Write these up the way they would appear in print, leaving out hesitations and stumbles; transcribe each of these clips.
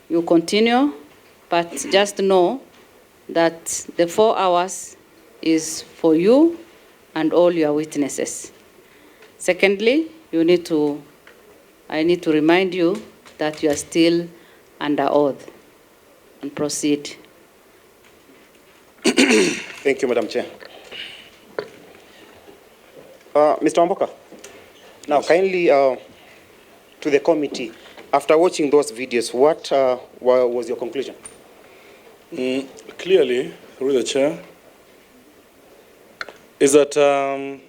you continue, but just know that the 4 hours is for you and all your witnesses. Secondly, I need to remind you that you are still under oath, and proceed. Thank you, Madam Chair. Mr. Wamboka, now yes. Kindly to the committee, after watching those videos, what was your conclusion? Clearly, through the chair, is that the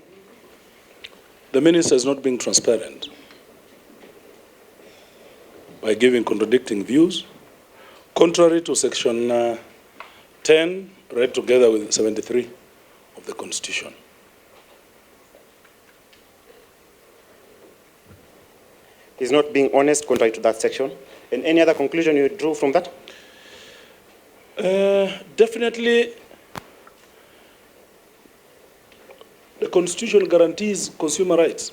minister is not being transparent by giving contradicting views, contrary to section 10, read together with 73 of the Constitution. He's not being honest, contrary to that section. And any other conclusion you drew from that? Definitely, the Constitution guarantees consumer rights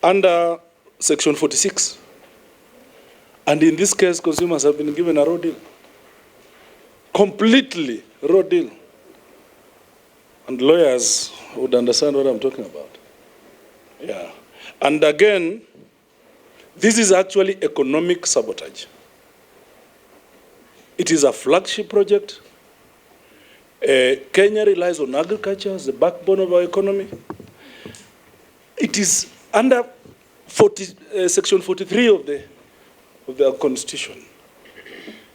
under Section 46. And in this case, consumers have been given a raw deal. Completely raw deal. And lawyers would understand what I'm talking about. Yeah. And again, this is actually economic sabotage. It is a flagship project. Kenya relies on agriculture as the backbone of our economy. It is under Section 43 of the Constitution.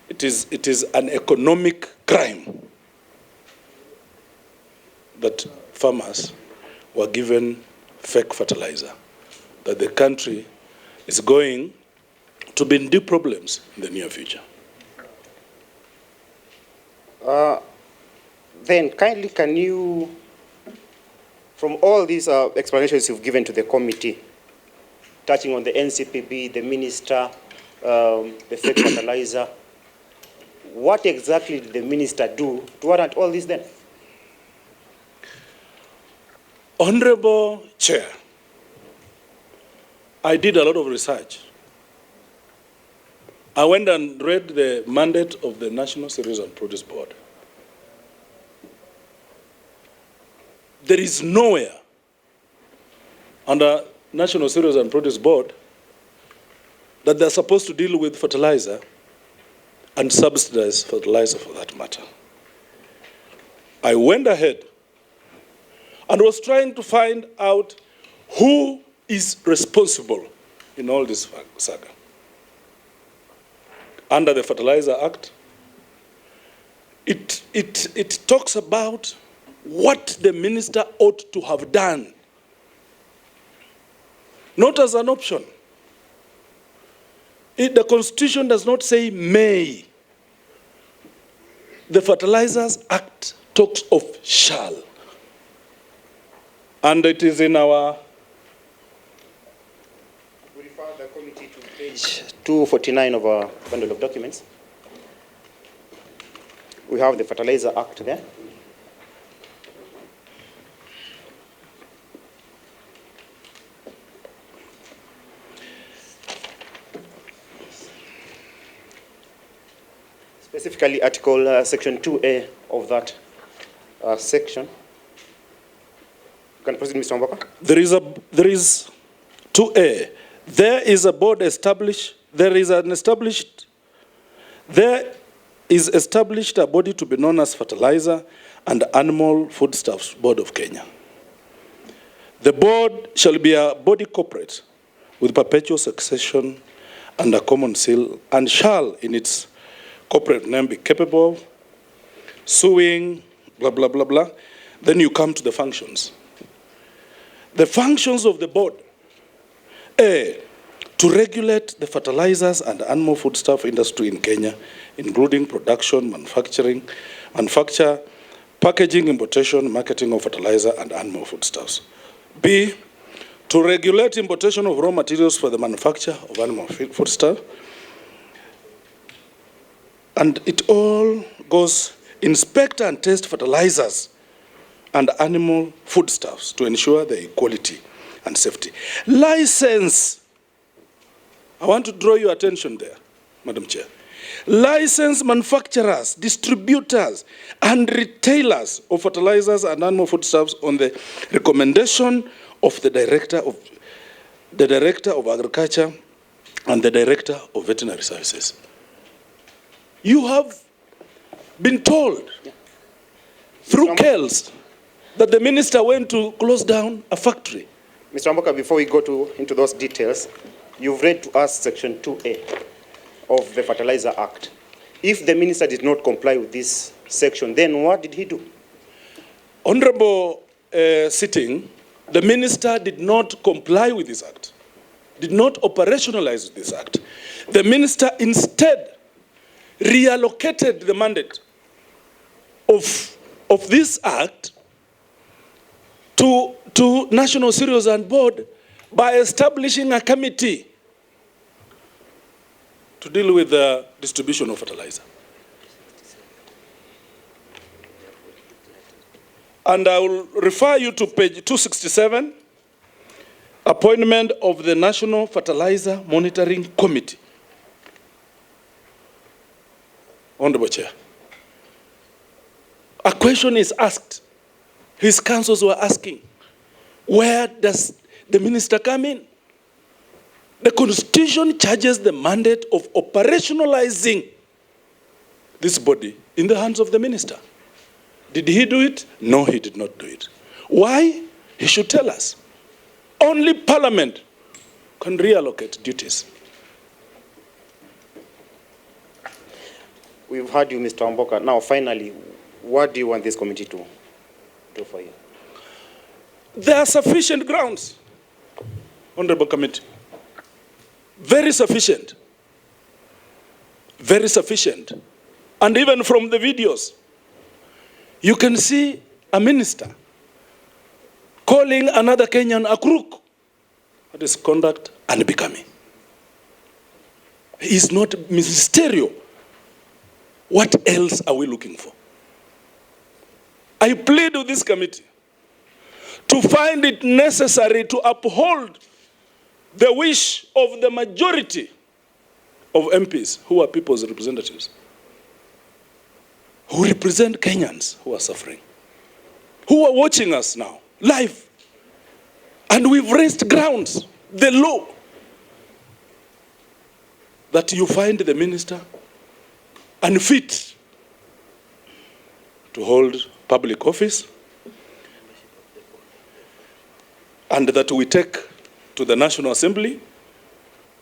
It is an economic crime that farmers were given fake fertilizer, that the country is going to be in deep problems in the near future. Then kindly can you, from all these explanations you've given to the committee, touching on the NCPB, the minister, the fake fertilizer, what exactly did the minister do to warrant all this then? Honorable Chair, I did a lot of research. I went and read the mandate of the National Cereals and Produce Board. There is nowhere under National Cereals and Produce Board that they're supposed to deal with fertilizer and subsidize fertilizer for that matter. I went ahead and was trying to find out who is responsible in all this saga. Under the Fertilizer Act, it talks about what the minister ought to have done, not as an option. The Constitution does not say may. The Fertilizers Act talks of shall. And it is in our... We refer the committee to page 249 of our bundle of documents. We have the Fertilizer Act there. Specifically, Article Section 2A of that section. You can proceed, Mr. Wamboka. There is 2A. There is a board established. There is established a body to be known as Fertilizer and Animal Foodstuffs Board of Kenya. The board shall be a body corporate with perpetual succession and a common seal, and shall, in its corporate name, be capable of suing, blah, blah, blah, blah. Then you come to the functions. The functions of the board: A, to regulate the fertilizers and animal foodstuff industry in Kenya, including production, manufacture, packaging, importation, marketing of fertilizer and animal foodstuffs. B, to regulate importation of raw materials for the manufacture of animal foodstuff. And it all goes, inspect and test fertilizers and animal foodstuffs to ensure their quality and safety. License I want to draw your attention there, Madam Chair. Licensed manufacturers, distributors, and retailers of fertilizers and animal foodstuffs on the recommendation of the Director of Agriculture and the Director of Veterinary Services. You have been told through KELS that the minister went to close down a factory. Mr. Wamboka, before we go into those details, you've read to us Section 2A of the Fertilizer Act. If the minister did not comply with this section, then what did he do? Honorable sitting, the minister did not comply with this act, did not operationalize this act. The minister instead reallocated the mandate of this act to National Cereals and Board by establishing a committee to deal with the distribution of fertilizer. And I will refer you to page 267, appointment of the National Fertilizer Monitoring Committee. Honorable Chair, a question is asked. His councils were asking, where does the minister come in? The Constitution charges the mandate of operationalizing this body in the hands of the minister. Did he do it? No, he did not do it. Why? He should tell us. Only Parliament can reallocate duties. We've heard you, Mr. Wamboka. Now, finally, what do you want this committee to do for you? There are sufficient grounds, Honorable Committee. Very sufficient. Very sufficient. And even from the videos, you can see a minister calling another Kenyan a crook. That is conduct unbecoming. He is not ministerial. What else are we looking for? I plead with this committee to find it necessary to uphold the wish of the majority of MPs who are people's representatives, who represent Kenyans who are suffering, who are watching us now, live. And we've raised grounds, the law, that you find the minister unfit to hold public office, and that we take to the National Assembly,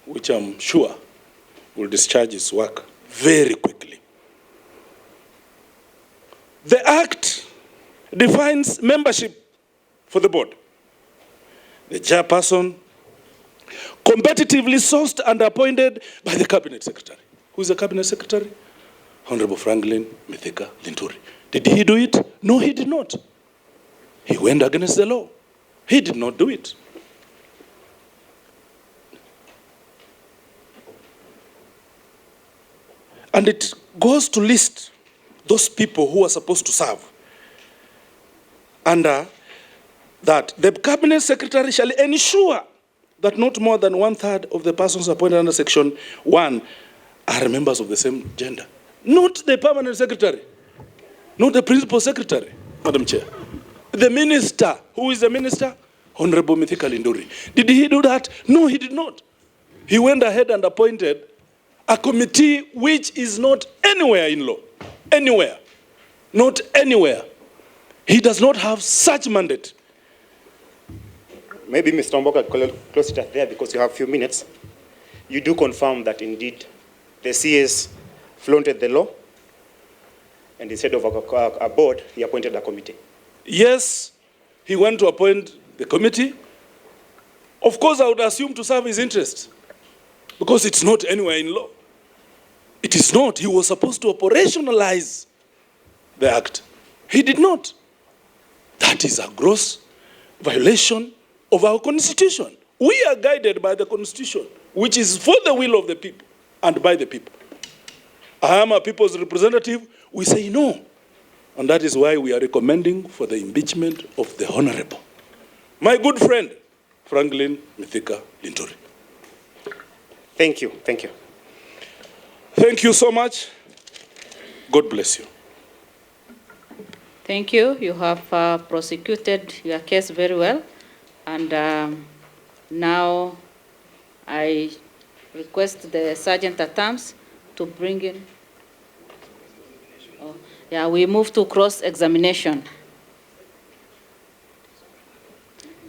which I'm sure will discharge its work very quickly. The Act defines membership for the board. The chairperson, competitively sourced and appointed by the Cabinet Secretary. Who is the Cabinet Secretary? Honorable Franklin Mithika Linturi. Did he do it? No, he did not. He went against the law. He did not do it. And it goes to list those people who are supposed to serve under that. The Cabinet Secretary shall ensure that not more than 1/3 of the persons appointed under Section 1 are members of the same gender. Not the Permanent Secretary, not the Principal Secretary, Madam Chair. The minister. Who is the minister? Honorable Mithika Linturi. Did he do that? No, he did not. He went ahead and appointed a committee which is not anywhere in law. Anywhere. Not anywhere. He does not have such mandate. Maybe Mr. Wamboka close it there because you have a few minutes. You do confirm that indeed the CS flaunted the law, and instead of a board, he appointed a committee. Yes, he went to appoint the committee. Of course, I would assume to serve his interests, because it's not anywhere in law. It is not. He was supposed to operationalize the act. He did not. That is a gross violation of our Constitution. We are guided by the Constitution, which is for the will of the people and by the people. I am a people's representative. We say no. And that is why we are recommending for the impeachment of the Honorable, my good friend, Franklin Mithika Linturi. Thank you. Thank you. Thank you so much. God bless you. Thank you. You have prosecuted your case very well. And now I request the Sergeant at Arms to bring in. Oh, yeah, we move to cross-examination.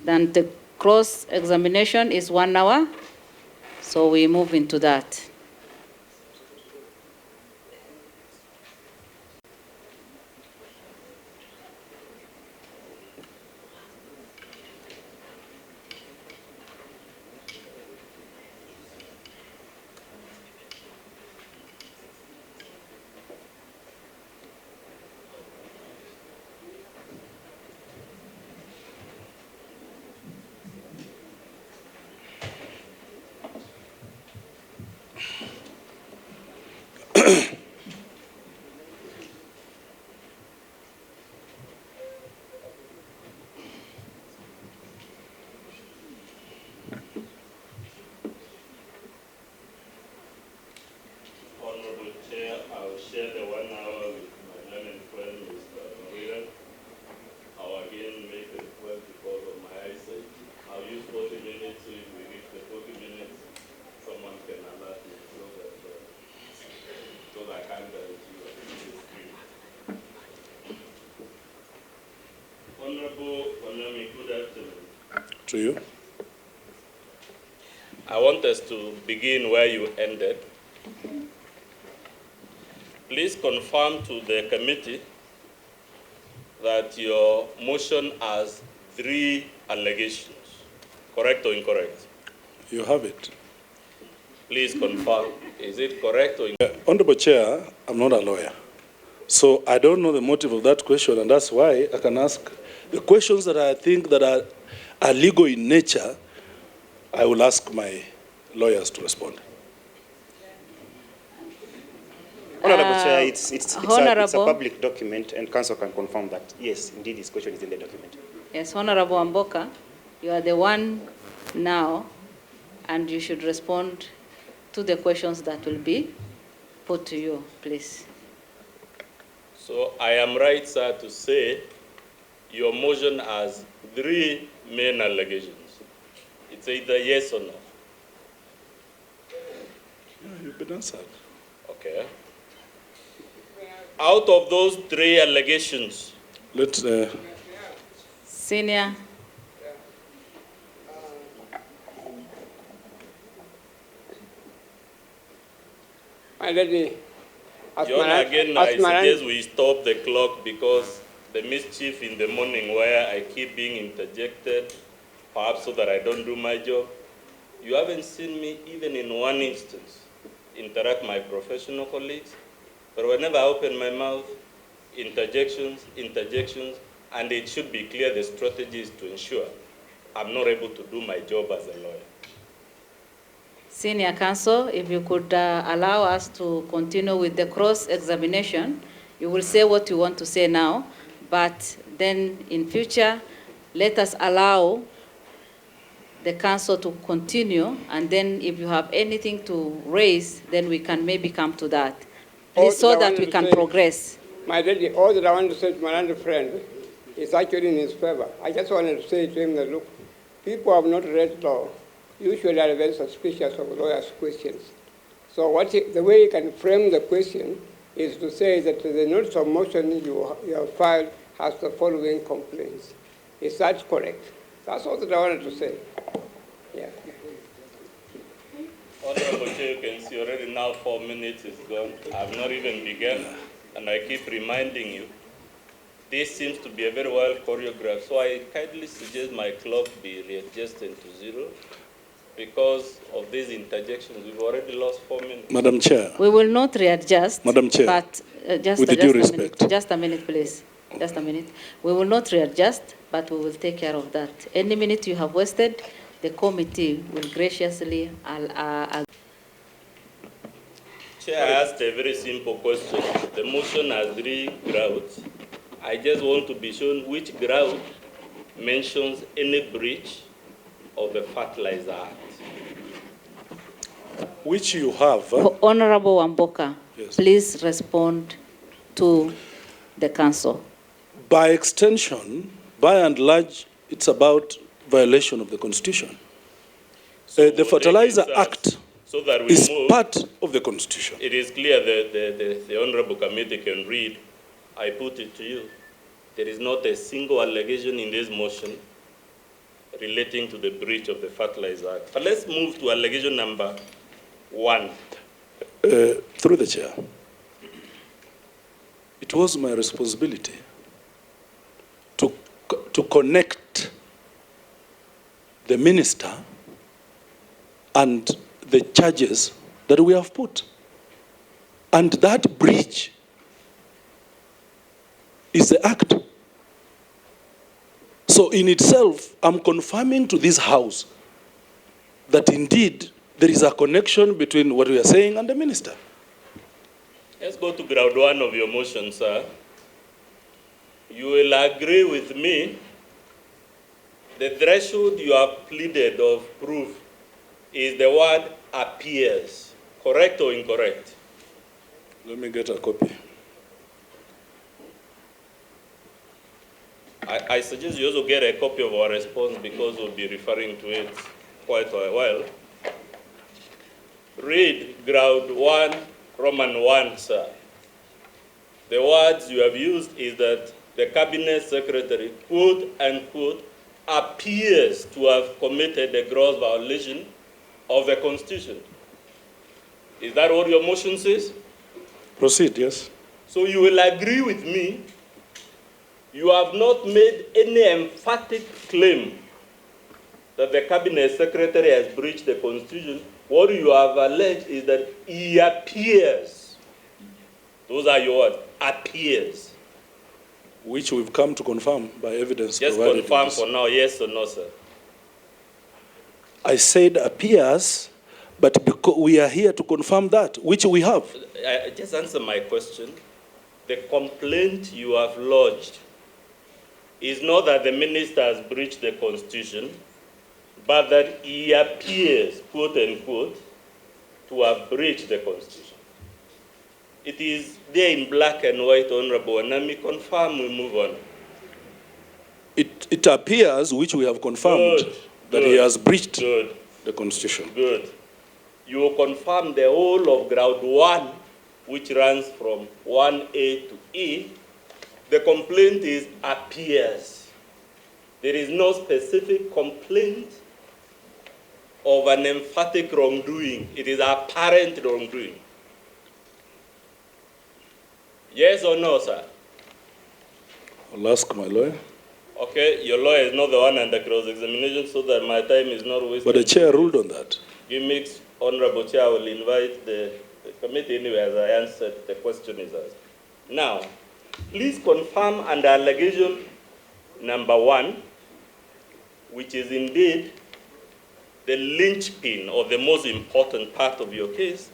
Then the cross-examination is 1 hour, so we move into that. Honorable Chair, I will share the 1 hour with my learned friend, Mr. Marina. I'll again make a request because of my eyesight. I'll use 40 minutes, so if we reach the 40 minutes, someone can alert me so that I can't guarantee you the screen. Honorable Ronny, good afternoon. To you. I want us to begin where you ended. Please confirm to the committee that your motion has 3 allegations. Correct or incorrect? You have it. Please confirm. Is it correct or incorrect? Honorable Chair, I'm not a lawyer. So I don't know the motive of that question, and that's why I can ask the questions that I think that are legal in nature. I will ask my lawyers to respond. Honorable Chair, it's a Honorable. public document, and Council can confirm that, yes, indeed, this question is in the document. Yes, Honorable Wamboka, you are the one now, and you should respond to the questions that will be put to you, please. So I am right, sir, to say your motion has 3 main allegations. It's either yes or no. Yeah, you've been answered. Okay. Out of those 3 allegations, Senior. My lady, Your Honor, again, I suggest we stop the clock because the mischief in the morning where I keep being interjected, perhaps so that I don't do my job. You haven't seen me, even in one instance, interact with my professional colleagues. But whenever I open my mouth, interjections, and it should be clear the strategy is to ensure I'm not able to do my job as a lawyer. Senior counsel, if you could allow us to continue with the cross-examination, you will say what you want to say now, but then in future, let us allow the council to continue, and then if you have anything to raise, then we can maybe come to that, please, so that we can progress. My lady, all that I want to say to my learned friend is actually in his favor. I just wanted to say to him that, look, people who have not read law usually are very suspicious of lawyers' questions. So the way you can frame the question is to say that the notice of motion you have filed has the following complaints. Is that correct? That's all that I wanted to say. Yeah. Honorable Chair, you can see already now 4 minutes is gone. I've not even begun, and I keep reminding you. This seems to be a very well choreographed, so I kindly suggest my clock be readjusted to 0. Because of these interjections, we've already lost 4 minutes. Madam Chair. We will not readjust. Madam Chair. But with due respect. Just a minute, please. Just a minute. We will not readjust, but we will take care of that. Any minute you have wasted, the committee will graciously Chair, I asked a very simple question. The motion has 3 grounds. I just want to be shown which ground mentions any breach of the Fertilizer Act. Which you have. Honorable Wamboka, Yes. please respond to the council. By extension, by and large, it's about violation of the Constitution. So The Fertilizer take it Act so that we is move. part of the Constitution. It is clear that the Honorable Committee can read. I put it to you. There is not a single allegation in this motion relating to the breach of the Fertilizer Act. But let's move to allegation number 1. Through the chair. It was my responsibility to connect the minister and the charges that we have put. And that breach is the act. So in itself, I'm confirming to this House that indeed there is a connection between what we are saying and the minister. Let's go to ground 1 of your motion, sir. You will agree with me the threshold you have pleaded of proof is the word appears. Correct or incorrect? Let me get a copy. I suggest you also get a copy of our response because we'll be referring to it quite a while. Read ground 1, Roman 1, sir. The words you have used is that the Cabinet Secretary, quote unquote, appears to have committed a gross violation of the Constitution. Is that what your motion says? Proceed, yes. So you will agree with me, you have not made any emphatic claim that the Cabinet Secretary has breached the Constitution. What you have alleged is that he appears. Those are your words, appears. Which we've come to confirm by evidence. Just confirm for now, yes or no, sir. I said appears, but because we are here to confirm that, which we have. Just answer my question. The complaint you have lodged is not that the minister has breached the Constitution, but that he appears, quote unquote, to have breached the Constitution. It is there in black and white, Honorable, and let me confirm we move on. It appears, which we have confirmed, that he has breached the Constitution. Good. You will confirm the whole of ground 1, which runs from 1A to E. The complaint is appears. There is no specific complaint of an emphatic wrongdoing. It is apparent wrongdoing. Yes or no, sir? I'll ask my lawyer. Okay, your lawyer is not the one under cross-examination, so that my time is not wasted. But the chair ruled on that. Gimmicks, Honorable Chair, will invite the committee anyway as I answered the question is asked. Now, please confirm under allegation number 1, which is indeed the linchpin or the most important part of your case,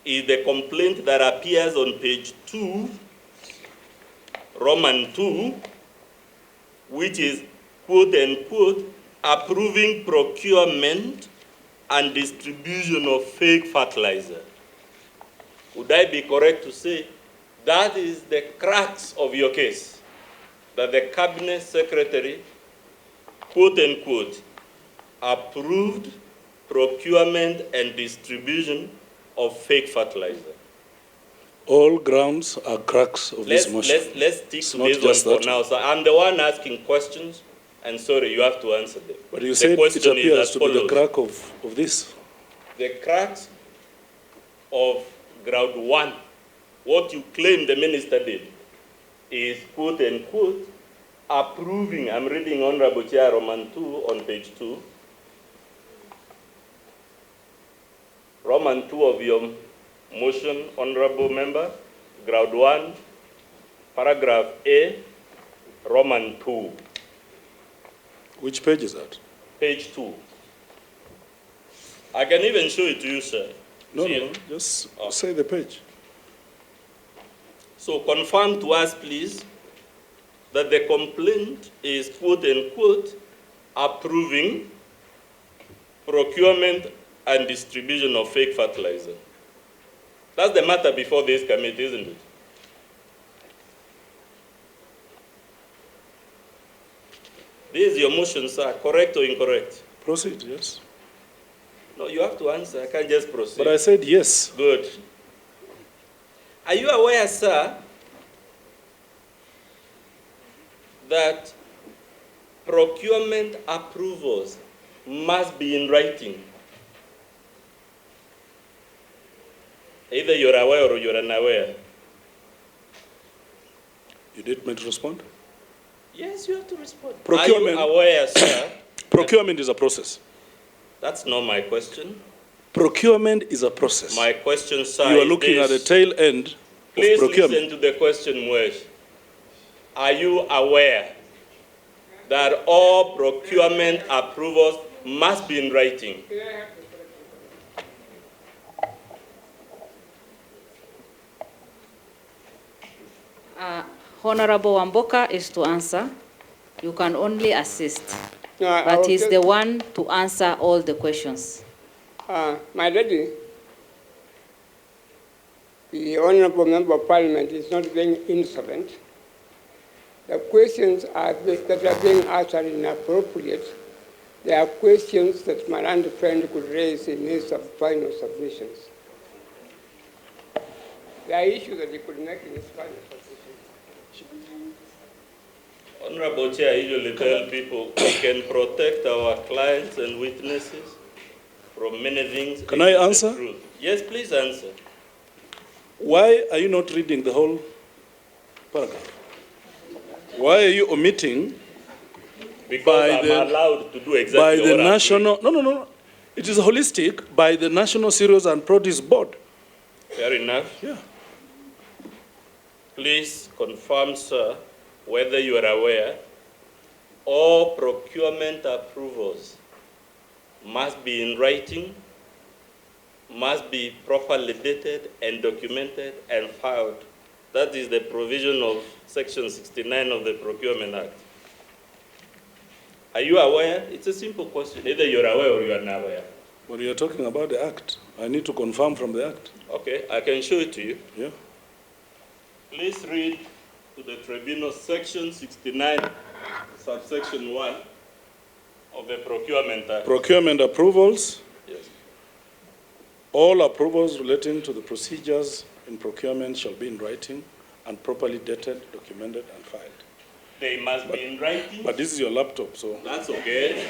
is the complaint that appears on page 2, Roman 2, which is, quote unquote, approving procurement and distribution of fake fertilizer. Would I be correct to say that is the crux of your case? That the Cabinet Secretary, quote unquote, approved procurement and distribution of fake fertilizer. All grounds are crux of this motion. Let's stick to this one for now. So I'm the one asking questions, and sorry, you have to answer them. But you said it appears to be the crux of this. The crux of ground 1, what you claim the minister did, is, quote unquote, approving, I'm reading Honorable Chair Roman 2 on page 2, Roman 2 of your motion, Honorable Member, ground 1, paragraph A, Roman 2. Which page is that? Page 2. I can even show it to you, sir. No, just say the page. So confirm to us, please, that the complaint is, quote unquote, approving procurement and distribution of fake fertilizer. That's the matter before this committee, isn't it? This is your motion, sir. Correct or incorrect? Proceed, yes. No, you have to answer. I can't just proceed. But I said yes. Good. Are you aware, sir, that procurement approvals must be in writing? Either you're aware or you're unaware. You did me to respond? Yes, you have to respond. Procurement. Are you aware, sir? Procurement is a process. That's not my question. Procurement is a process. My question, sir, You are looking at the tail end of Please procurement. listen to the question, Mwesh. Are you aware that all procurement approvals must be in writing? Honorable Wamboka is to answer. You can only assist. No, I But will he's just- the one to answer all the questions. My lady, the Honorable Member of Parliament is not being insolent. The questions that are being asked are inappropriate. They are questions that my learned friend could raise in his final submissions. They are issues that he could make in his final submissions. Honorable Chair, I usually tell people we can protect our clients and witnesses from many things. Can I answer? The truth. Yes, please answer. Why are you not reading the whole paragraph? Why are you omitting Because I'm allowed to do by exactly the what I'm national, no. It is holistic by the National Cereals and Produce Board. doing. Fair enough. Yeah. Please confirm, sir, whether you are aware all procurement approvals must be in writing, must be properly dated and documented and filed. That is the provision of Section 69 of the Procurement Act. Are you aware? It's a simple question. Either you're aware or you are not aware. But you're talking about the Act. I need to confirm from the Act. Okay, I can show it to you. Yeah. Please read to the tribunal Section 69, subsection 1 of the Procurement Act. Procurement approvals. Yes. All approvals relating to the procedures in procurement shall be in writing and properly dated, documented, and filed. They must be in writing. But this is your laptop, so. That's okay.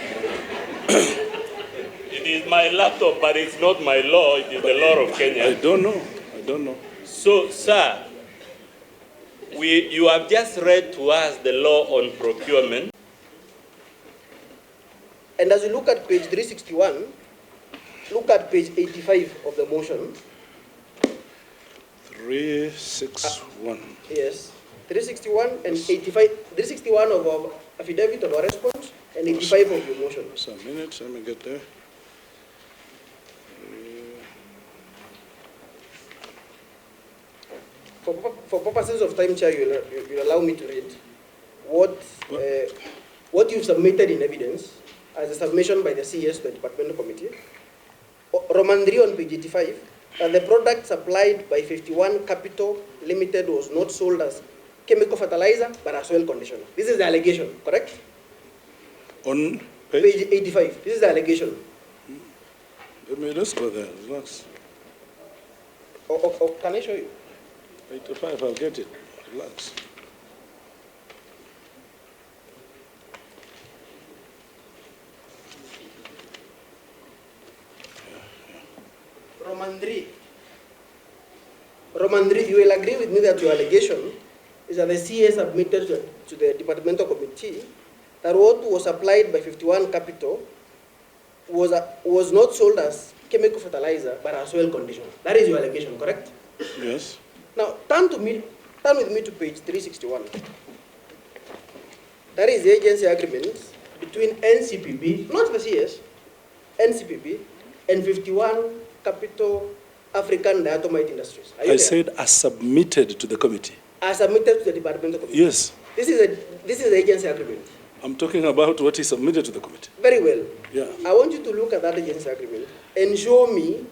It is my laptop, but it's not my law. It is the law of Kenya. I don't know. So, sir, you have just read to us the law on procurement. And as you look at page 361, look at page 85 of the motion. 361. Yes. 361 and 85. 361 of our affidavit of our response and 85 of your motion. Just a minute, let me get there. For purposes of time, Chair, you'll allow me to read what you've submitted in evidence as a submission by the CS to the Departmental Committee. Roman 3 on page 85, the product supplied by 51 Capital Limited was not sold as chemical fertilizer, but as soil conditioner. This is the allegation, correct? On Page 85, this is the allegation. let's go there, relax. Can I show you? 85, I'll get it, relax. Roman 3, you will agree with me that your allegation is that the CA submitted to the Departmental Committee that what was applied by 51 Capital was not sold as chemical fertilizer, but as soil conditioner. That is your allegation, correct? Yes. Now, turn with me to page 361. That is the agency agreement between NCPB, not the CS, NCPB, and 51 Capital African Diatomite Industries. Are you I there? said as submitted to the committee. As submitted to the Departmental Committee. Yes. This is the agency agreement. I'm talking about what he submitted to the committee. Very well. Yeah. I want you to look at that agency agreement and show me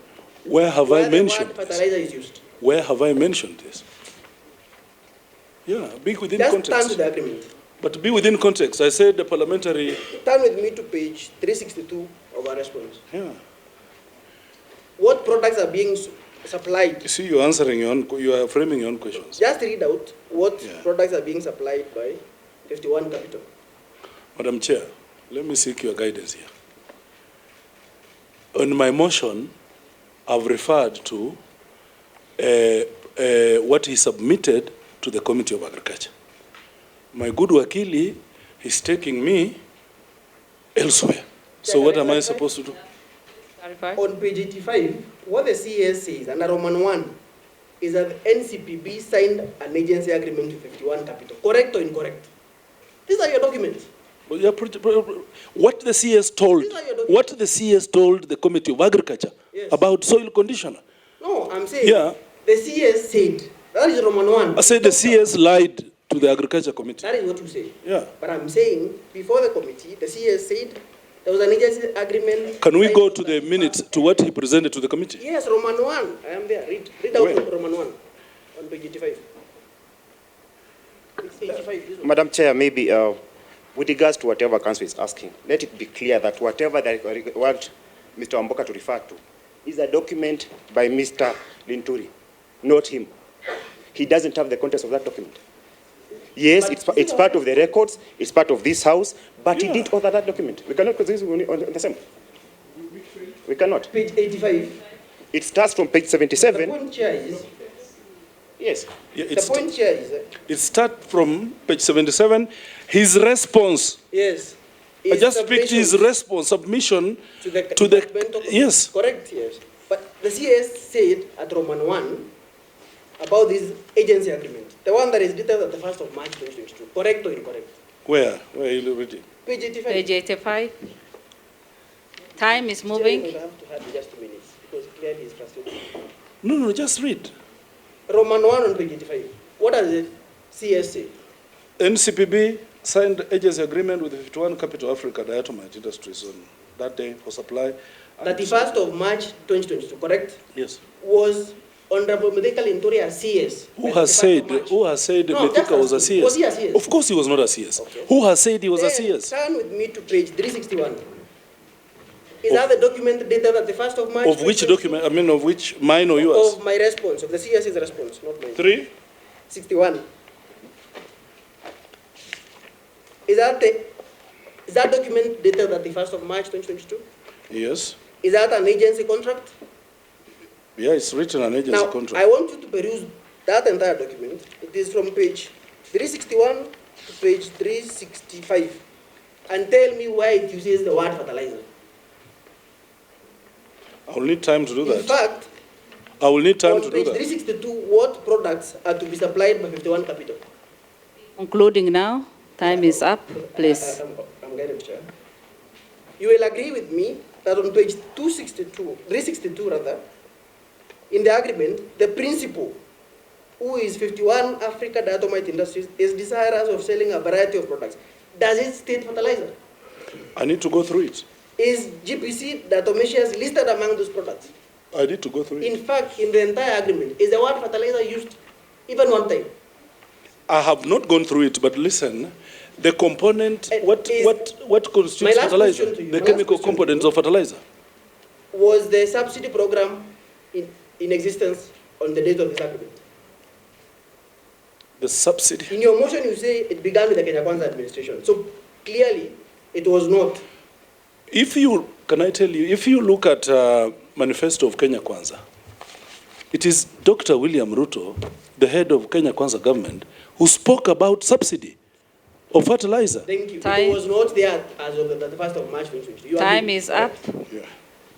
Where have where I the mentioned word this? fertilizer is used. Where have I mentioned this? Yeah, be within Just context. turn to the agreement. But be within context. I said the parliamentary. Turn with me to page 362 of our response. Yeah. What products are being supplied? You see, you're answering your own. You are framing your own questions. Just read out what Yeah. products are being supplied by 51 Capital. Madam Chair, let me seek your guidance here. On my motion, I've referred to what he submitted to the Committee of Agriculture. My good wakili is taking me elsewhere. So what am I supposed to do? Clarify. On page 85, what the CS says, under Roman 1, is that NCPB signed an agency agreement with 51 Capital. Correct or incorrect? These are your documents. What the CS told, the Committee of Agriculture about soil conditioner. No, I'm saying the CS said, that is Roman 1. I said the CS lied to the Agriculture Committee. That is what you say. Yeah. But I'm saying, before the committee, the CS said there was an agency agreement. Can we go to the minutes, to what he presented to the committee? Yes, Roman 1. I am there. Read out Roman 1 on page 85. It's 85. Madam Chair, maybe with regards to whatever Council is asking, let it be clear that whatever they want Mr. Wamboka to refer to is a document by Mr. Linturi, not him. He doesn't have the contents of that document. Yes, it's part of the records, it's part of this house, but he didn't author that document. We cannot consider on the same. We cannot. Page 85. It starts from page 77. The point here is... Yes. Yeah, the point here is... It starts from page 77. His response. Yes. I just picked his response, submission to the yes. Correct, yes. But the CS said at Roman 1 about this agency agreement, the one that is detailed at the 1st of March 2022. Correct or incorrect? Where? Where are you reading? Page 85. Page 85. Time is moving. You have to have just 2 minutes because clearly it's frustrating. No, just read. Roman 1 on page 85. What does the CS say? NCPB signed agency agreement with 51 Capital Africa Diatomite Industries on that day for supply. 31st of March 2022, correct? Yes. Was Honorable Mithika Linturi a CS? Who has said Mithika was a CS? Was he a CS? Of course he was not a CS. Okay. Who has said he was a CS? Turn with me to page 361. Is that the document dated at the 1st of March? Of which document? I mean, of which, mine or yours? Of my response, of the CS's response, not mine. 361. Is that document dated at the 1st of March 2022? Yes. Is that an agency contract? Yeah, it's written an agency contract. I want you to peruse that entire document. It is from page 361 to page 365. And tell me why it uses the word fertilizer. I will need time to do that. In fact, I will need time to do that. on page 362, what products are to be supplied by 51 Capital? Concluding now. Time is up, please. I'm getting it, Chair. You will agree with me that on page 362 rather, in the agreement, the principal, who is 51 Africa Diatomite Industries, is desirous of selling a variety of products. Does it state fertilizer? I need to go through it. Is GPC diatomaceous listed among those products? I need to go through it. In fact, in the entire agreement, is the word fertilizer used even one time? I have not gone through it, but listen, the component, what constitutes fertilizer? The chemical components of fertilizer. Was the subsidy program in existence on the date of this agreement? The subsidy? In your motion, you say it began with the Kenya Kwanza administration. So clearly, it was not. If you, can I tell you, if you look at manifesto of Kenya Kwanza, it is Dr. William Ruto, the head of Kenya Kwanza government, who spoke about subsidy of fertilizer. Thank you. It was not there as of the 1st of March 2020. Time is up. Yeah.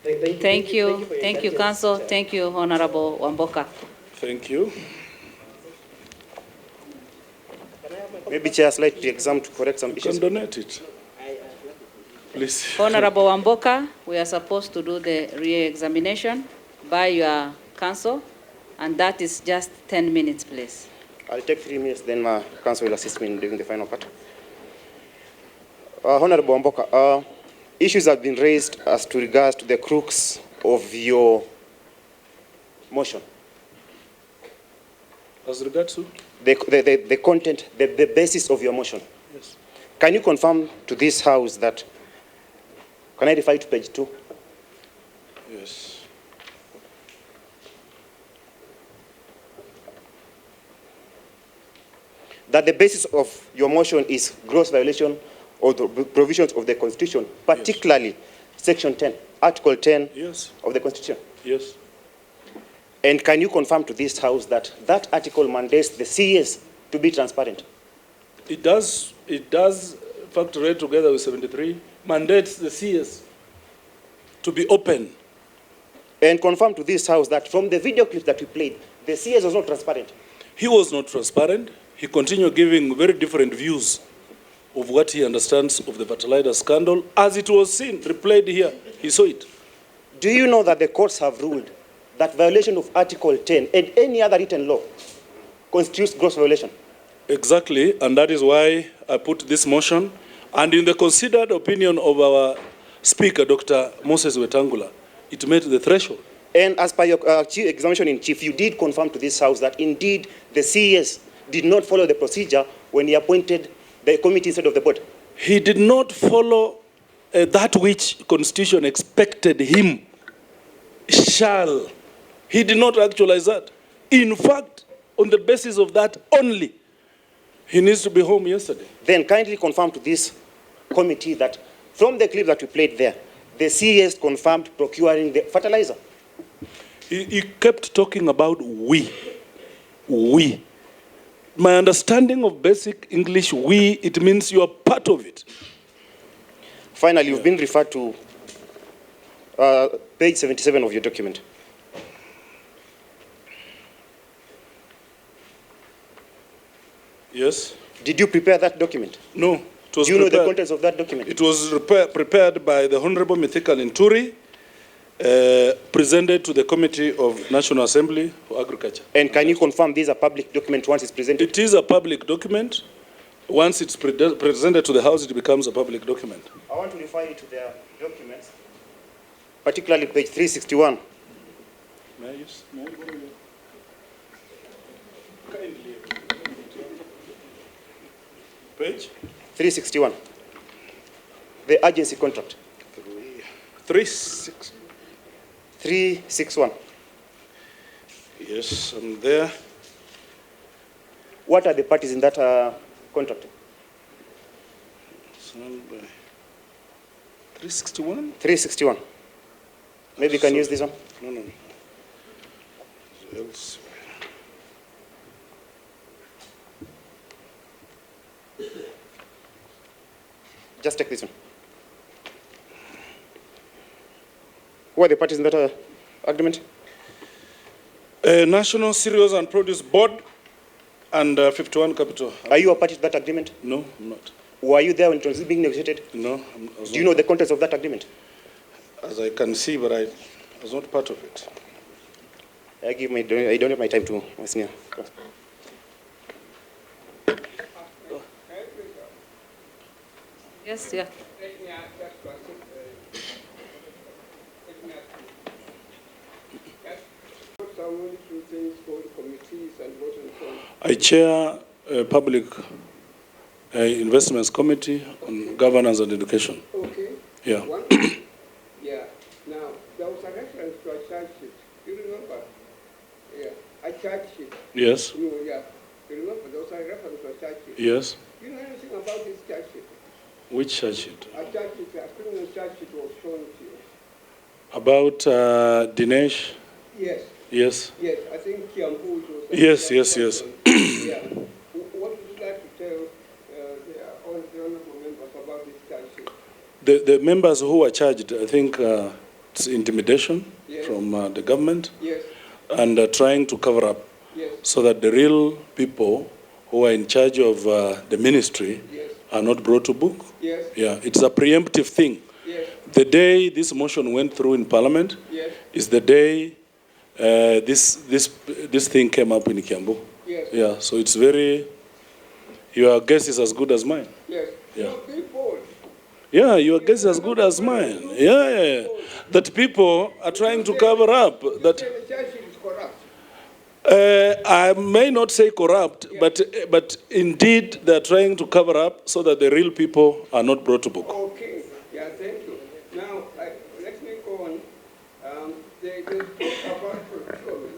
Thank you. Thank you, Council. Thank you, Honorable Wamboka. Thank you. Maybe Chair, slightly exam to correct some issues. You can donate it. Please. Honorable Wamboka, we are supposed to do the re-examination by your council, and that is just 10 minutes, please. I'll take 3 minutes, then my council will assist me in doing the final part. Honorable Wamboka, issues have been raised as to regards to the crooks of your motion? As regards to? The content, the basis of your motion. Yes. Can you confirm to this House that, can I refer to page 2? Yes. That the basis of your motion is gross violation of the provisions of the Constitution, particularly yes. Section 10, Article 10 yes. of the Constitution? Yes. And can you confirm to this House that that article mandates the CS to be transparent? It does, factor it together with 73, mandates the CS to be open. And confirm to this House that from the video clip that we played, the CS was not transparent. He was not transparent. He continued giving very different views of what he understands of the fertilizer scandal. As it was seen, replayed here, he saw it. Do you know that the courts have ruled that violation of Article 10 and any other written law constitutes gross violation? Exactly, and that is why I put this motion. And in the considered opinion of our Speaker, Dr. Moses Wetangula, it met the threshold. And as per your examination in chief, you did confirm to this House that indeed the CS did not follow the procedure when he appointed the committee instead of the board. He did not follow that which Constitution expected him shall. He did not actualize that. In fact, on the basis of that only, he needs to be home yesterday. Then kindly confirm to this committee that from the clip that we played there, the CS confirmed procuring the fertilizer. He kept talking about we. We. My understanding of basic English, we, it means you are part of it. Finally, you've been referred to page 77 of your document. Yes. Did you prepare that document? No. Do you know the contents of that document? It was prepared by the Honorable Mithika Linturi, presented to the Committee of National Assembly for Agriculture. And can you confirm this is a public document once it's presented? It is a public document. Once it's presented to the House, it becomes a public document. I want to refer you to their documents, particularly page 361. May I use? Page? 361. The agency contract. 361. Yes, I'm there. What are the parties in that contract? 361? 361. Maybe you can use this one. No. Else. Just take this one. Who are the parties in that agreement? National Cereals and Produce Board and 51 Capital. Are you a party to that agreement? No, I'm not. Were you there when it was being negotiated? No. Do you know the contents of that agreement? As I can see, but I was not part of it. I don't have my time to listen here. Yes, yeah. I chair a public investments committee on governance and education. Okay. Yeah. Yeah. Now, there was a reference to a charge sheet. You remember? Yeah. A charge sheet. Yes. Yeah. You remember there was a reference to a charge sheet? Yes. Do you know anything about this charge sheet? Which charge sheet? A charge sheet, a criminal charge sheet was shown to you. About Dinesh? Yes. Yes. Yes, I think Kiambu was... Yes. Yeah. What would you like to tell the honorable members about this charge sheet? The members who are charged, I think it's intimidation Yes. from the government. Yes. And trying to cover up. Yes. So that the real people who are in charge of the ministry Yes. are not brought to book. Yes. Yeah, it's a preemptive thing. Yes. The day this motion went through in Parliament Yes. is the day this thing came up in Kiambu. Yes. Yeah, so it's very, your guess is as good as mine. Yes. Yeah. No, be bold. Yeah, your guess is as good as mine. Yeah. That people are trying to cover up. That The church is corrupt. I may not say corrupt, but indeed they're trying to cover up so that the real people are not brought to book. Okay, yeah, thank you. Now, let me go on. They talk about procurement.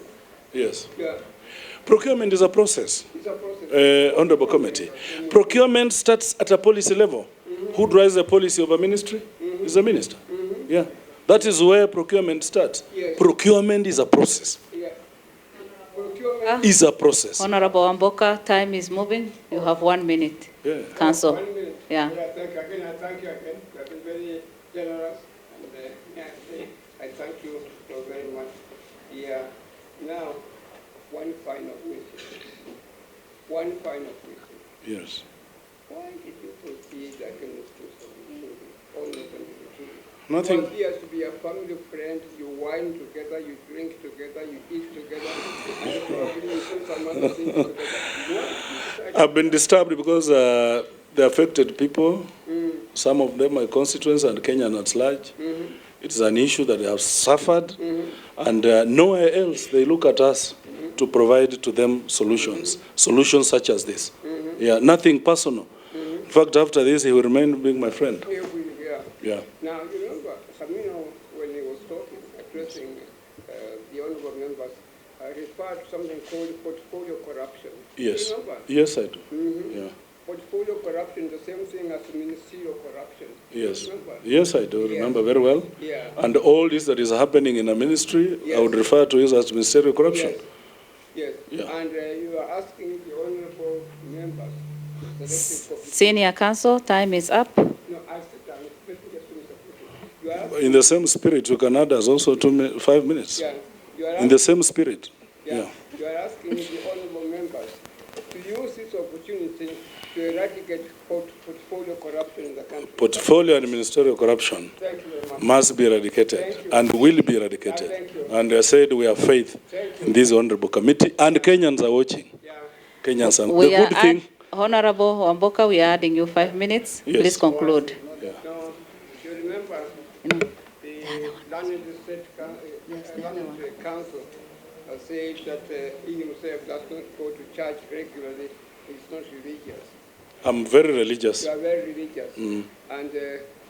Yes. Yeah, Procurement is a process, it's a process. Honorable Committee. Procurement starts at a policy level. Who drives the policy of a ministry? Is the minister. Yeah. That is where procurement starts. Yes. Procurement is a process. Yeah. Procurement. Is a process. Honorable Wamboka, time is moving. You have 1 minute. Yeah. Council. 1 minute. Yeah. Thank you again. I thank you again. You have been very generous. And I thank you so very much. Yeah. Now, one final question. One final question. Yes. Why did you proceed against Honorable Linturi? Nothing. Because he has to be a family friend. You wine together, you drink together, you eat together, and probably you do some other things together. What? I've been disturbed because the affected people, some of them my constituents and Kenyan at large, it is an issue that they have suffered, and nowhere else they look at us to provide to them solutions, solutions such as this. Yeah, nothing personal. In fact, after this, he will remain being my friend. Yeah. Now, you remember, Samino, when he was talking, addressing the honorable members, referred to something called portfolio corruption. Yes. Do you remember? Yes, I do. Yeah. Portfolio corruption, the same thing as ministerial corruption. Yes. Do you remember? Yes, I do remember very well. Yeah. And all this that is happening in a ministry, I would refer to it as ministerial corruption. Yes. Yeah. And you are asking the honorable members, the Senior Council, time is up. no, I sit down. Let me just finish the question. You are asking, In the same spirit, you can add us also 5 minutes. yeah, you are In the same spirit. Yeah. You are asking the honorable members to use this opportunity to eradicate portfolio corruption in the country. Portfolio and ministerial corruption Thank you very much. must be eradicated Thank you. and will be eradicated. Thank you. And I said we have faith in this honorable committee, and Kenyans are watching. Yeah. Kenyans are. We The are good thing. Honorable Wamboka, we are adding you 5 minutes. Yes. Please conclude. Yeah. Now, you remember the Learned State Council said that he himself does not go to church regularly. He's not religious. I'm very religious. You are very religious. And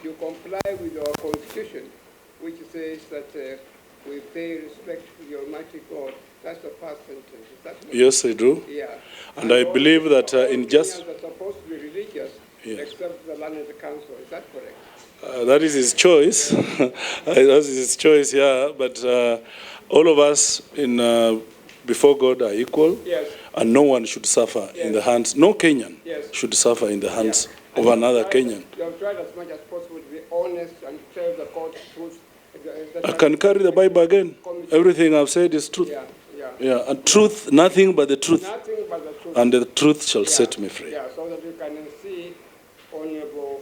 you comply with our constitution, which says that we pay respect to the Almighty God. That's the first sentence. Is that correct? Yes, I do. Yeah. And I believe that in just... Kenyans are supposed to be religious, except the Learned Council. Is that correct? That is his choice. That is his choice, yeah. But all of us before God are equal, Yes. and no one should suffer in the hands. No Kenyan Yes. should suffer in the hands Yeah. of another Kenyan. You have tried as much as possible to be honest and tell the court the truth. I can carry the Bible again. Everything I've said is truth. Yeah. Yeah, and truth, nothing but the truth. Nothing but the truth. And the truth shall set me free. Yeah, so that you can see Honorable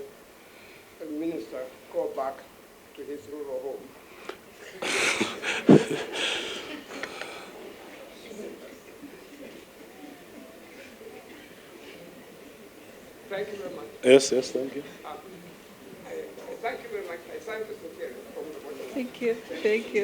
Minister go back to his rural home. Thank you very much. Yes, thank you. Thank you very much. I thank you sincerely. Thank you. Thank you.